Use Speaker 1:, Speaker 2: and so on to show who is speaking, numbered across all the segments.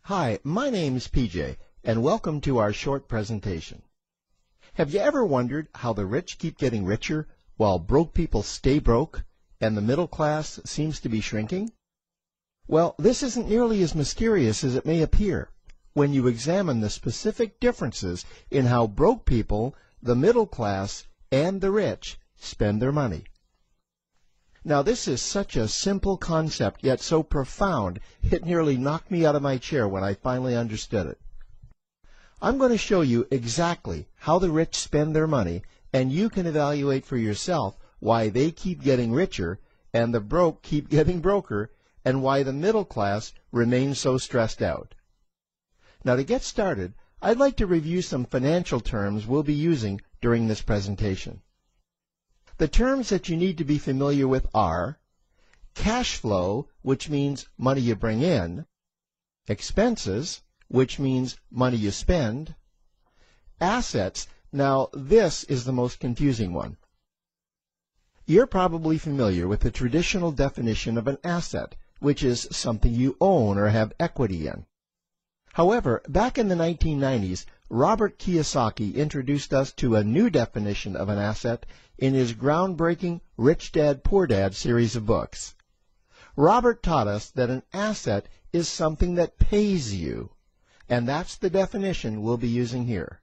Speaker 1: Hi, my name's PJ, and welcome to our short presentation. Have you ever wondered how the rich keep getting richer while broke people stay broke and the middle class seems to be shrinking? Well, this isn't nearly as mysterious as it may appear when you examine the specific differences in how broke people, the middle class, and the rich spend their money. Now, this is such a simple concept, yet so profound, it nearly knocked me out of my chair when I finally understood it. I'm going to show you exactly how the rich spend their money, and you can evaluate for yourself why they keep getting richer and the broke keep getting broker, and why the middle class remains so stressed out. Now, to get started, I'd like to review some financial terms we'll be using during this presentation. The terms that you need to be familiar with are cash flow, which means money you bring in, expenses, which means money you spend, assets. Now, this is the most confusing one. You're probably familiar with the traditional definition of an asset, which is something you own or have equity in. However, back in the 1990s, Robert Kiyosaki introduced us to a new definition of an asset in his groundbreaking Rich Dad, Poor Dad series of books. Robert taught us that an asset is something that pays you, and that's the definition we'll be using here.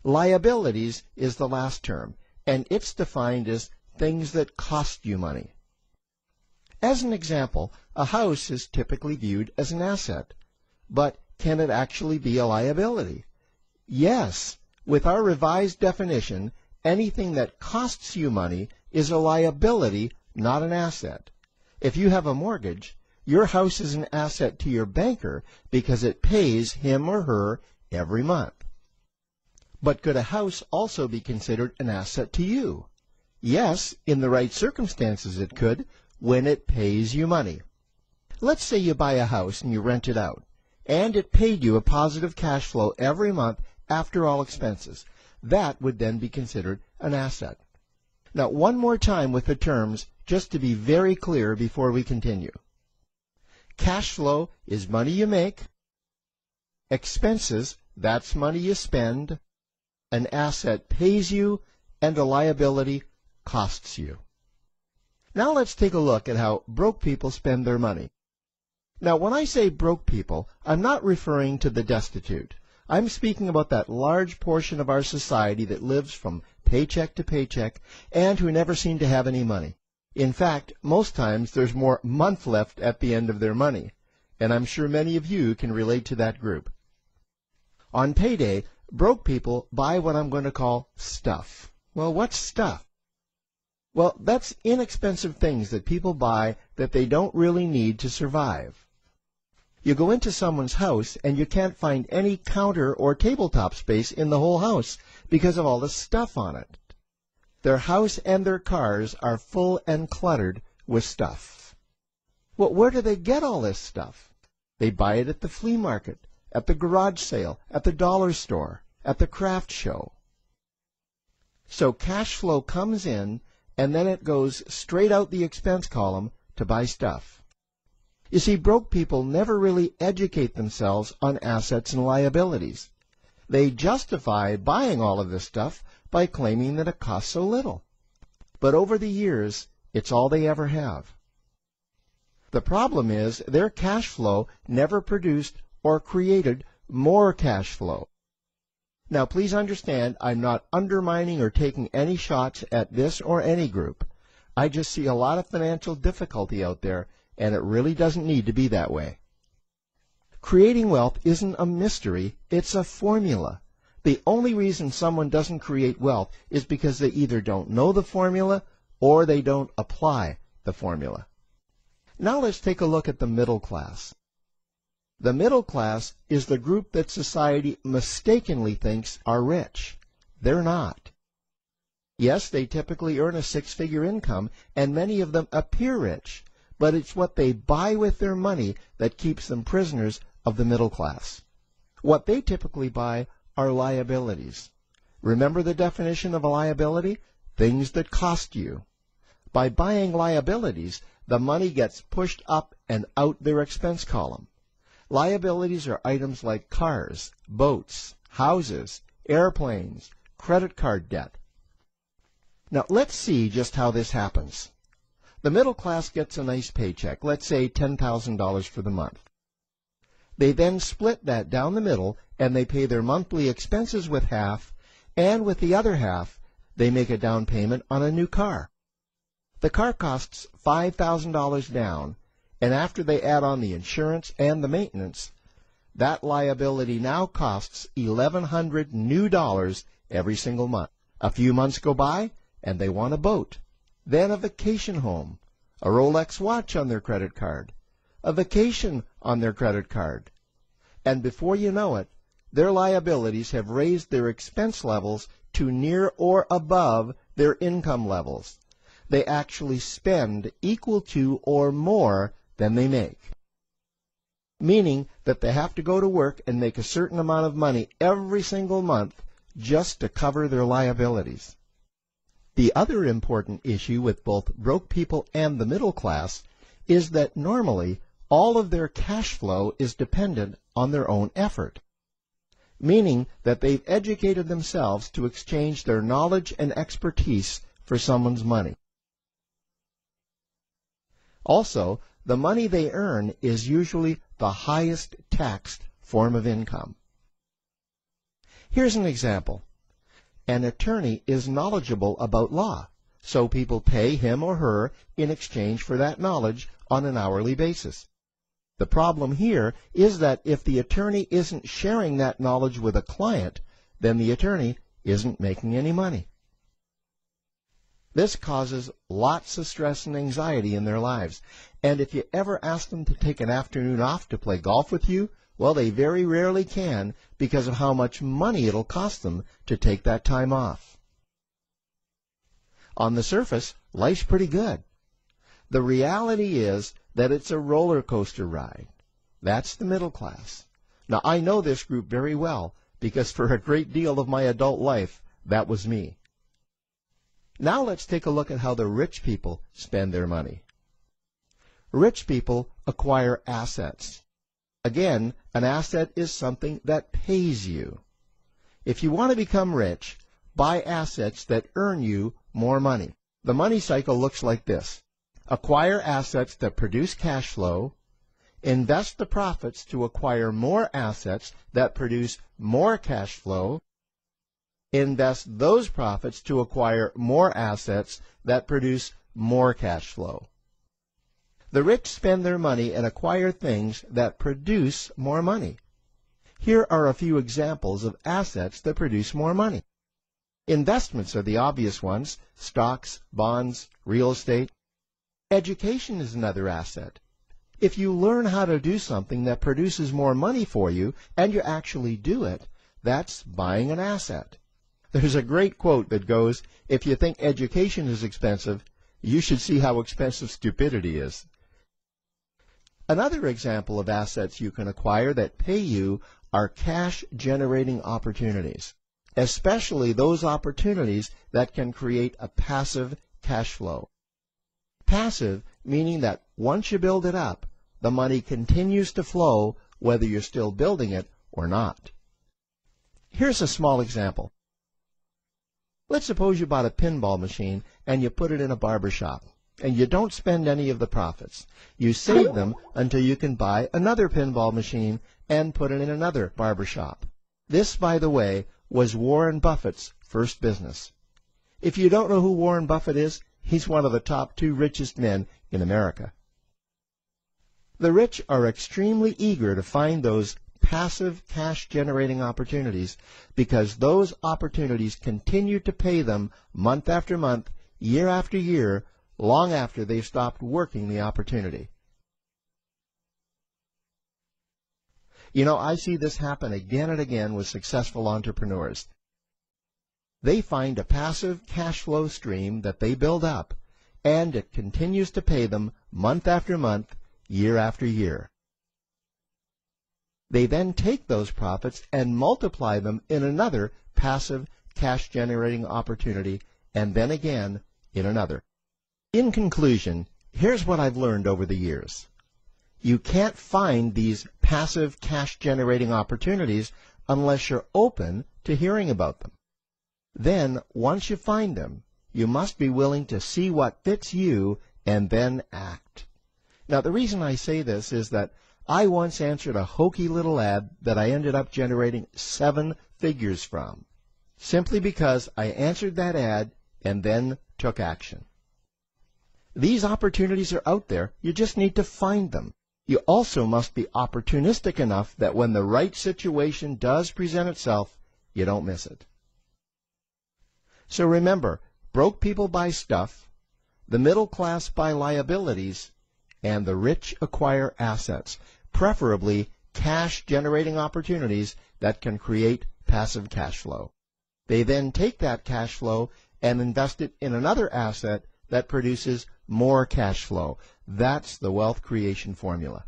Speaker 1: Liabilities is the last term, and it's defined as things that cost you money. As an example, a house is typically viewed as an asset, but can it actually be a liability? Yes, with our revised definition, anything that costs you money is a liability, not an asset. If you have a mortgage, your house is an asset to your banker because it pays him or her every month. But could a house also be considered an asset to you? Yes, in the right circumstances it could, when it pays you money. Let's say you buy a house and you rent it out, and it paid you a positive cash flow every month after all expenses. That would then be considered an asset. Now, one more time with the terms, just to be very clear before we continue. Cash flow is money you make. Expenses, that's money you spend. An asset pays you, and a liability costs you. Now let's take a look at how broke people spend their money. Now, when I say broke people, I'm not referring to the destitute. I'm speaking about that large portion of our society that lives from paycheck to paycheck and who never seem to have any money. In fact, most times there's more month left at the end of their money, and I'm sure many of you can relate to that group. On payday, broke people buy what I'm going to call stuff. Well, what's stuff? Well, that's inexpensive things that people buy that they don't really need to survive. You go into someone's house and you can't find any counter or tabletop space in the whole house because of all the stuff on it. Their house and their cars are full and cluttered with stuff. Well, where do they get all this stuff? They buy it at the flea market, at the garage sale, at the dollar store, at the craft show. So cash flow comes in and then it goes straight out the expense column to buy stuff. You see, broke people never really educate themselves on assets and liabilities. They justify buying all of this stuff by claiming that it costs so little. But over the years, it's all they ever have. The problem is their cash flow never produced or created more cash flow. Now, please understand, I'm not undermining or taking any shots at this or any group. I just see a lot of financial difficulty out there, and it really doesn't need to be that way. Creating wealth isn't a mystery, it's a formula. The only reason someone doesn't create wealth is because they either don't know the formula or they don't apply the formula. Now let's take a look at the middle class. The middle class is the group that society mistakenly thinks are rich. They're not. Yes, they typically earn a six-figure income, and many of them appear rich, but it's what they buy with their money that keeps them prisoners of the middle class. What they typically buy are liabilities. Remember the definition of a liability? Things that cost you. By buying liabilities, the money gets pushed up and out their expense column. Liabilities are items like cars, boats, houses, airplanes, credit card debt. Now let's see just how this happens. The middle class gets a nice paycheck, let's say $10,000 for the month. They then split that down the middle and they pay their monthly expenses with half, and with the other half, they make a down payment on a new car. The car costs $5,000 down, and after they add on the insurance and the maintenance, that liability now costs $1,100 new every single month. A few months go by, and they want a boat, then a vacation home, a Rolex watch on their credit card, a vacation on their credit card. And before you know it, their liabilities have raised their expense levels to near or above their income levels. They actually spend equal to or more than they make, meaning that they have to go to work and make a certain amount of money every single month just to cover their liabilities. The other important issue with both broke people and the middle class is that normally all of their cash flow is dependent on their own effort, meaning that they've educated themselves to exchange their knowledge and expertise for someone's money. Also, the money they earn is usually the highest taxed form of income. Here's an example. An attorney is knowledgeable about law, so people pay him or her in exchange for that knowledge on an hourly basis. The problem here is that if the attorney isn't sharing that knowledge with a client, then the attorney isn't making any money. This causes lots of stress and anxiety in their lives, and if you ever ask them to take an afternoon off to play golf with you, well, they very rarely can because of how much money it'll cost them to take that time off. On the surface, life's pretty good. The reality is that it's a roller coaster ride. That's the middle class. Now, I know this group very well because for a great deal of my adult life, that was me. Now let's take a look at how the rich people spend their money. Rich people acquire assets. Again, an asset is something that pays you. If you want to become rich, buy assets that earn you more money. The money cycle looks like this. Acquire assets that produce cash flow, invest the profits to acquire more assets that produce more cash flow, invest those profits to acquire more assets that produce more cash flow. The rich spend their money and acquire things that produce more money. Here are a few examples of assets that produce more money. Investments are the obvious ones: stocks, bonds, real estate. Education is another asset. If you learn how to do something that produces more money for you, and you actually do it, that's buying an asset. There's a great quote that goes, "If you think education is expensive, you should see how expensive stupidity is." Another example of assets you can acquire that pay you are cash-generating opportunities, especially those opportunities that can create a passive cash flow. Passive meaning that once you build it up, the money continues to flow whether you're still building it or not. Here's a small example. Let's suppose you bought a pinball machine and you put it in a barber shop, and you don't spend any of the profits. You save them until you can buy another pinball machine and put it in another barber shop. This, by the way, was Warren Buffett's first business. If you don't know who Warren Buffett is, he's one of the top 2 richest men in America. The rich are extremely eager to find those passive cash-generating opportunities because those opportunities continue to pay them month after month, year after year, long after they've stopped working the opportunity. You know, I see this happen again and again with successful entrepreneurs. They find a passive cash flow stream that they build up, and it continues to pay them month after month, year after year. They then take those profits and multiply them in another passive cash-generating opportunity, and then again in another. In conclusion, here's what I've learned over the years. You can't find these passive cash-generating opportunities unless you're open to hearing about them. Then, once you find them, you must be willing to see what fits you and then act. Now, the reason I say this is that I once answered a hokey little ad that I ended up generating 7 figures from, simply because I answered that ad and then took action. These opportunities are out there. You just need to find them. You also must be opportunistic enough that when the right situation does present itself, you don't miss it. So remember, broke people buy stuff, the middle class buy liabilities, and the rich acquire assets, preferably cash-generating opportunities that can create passive cash flow. They then take that cash flow and invest it in another asset that produces more cash flow. That's the wealth creation formula.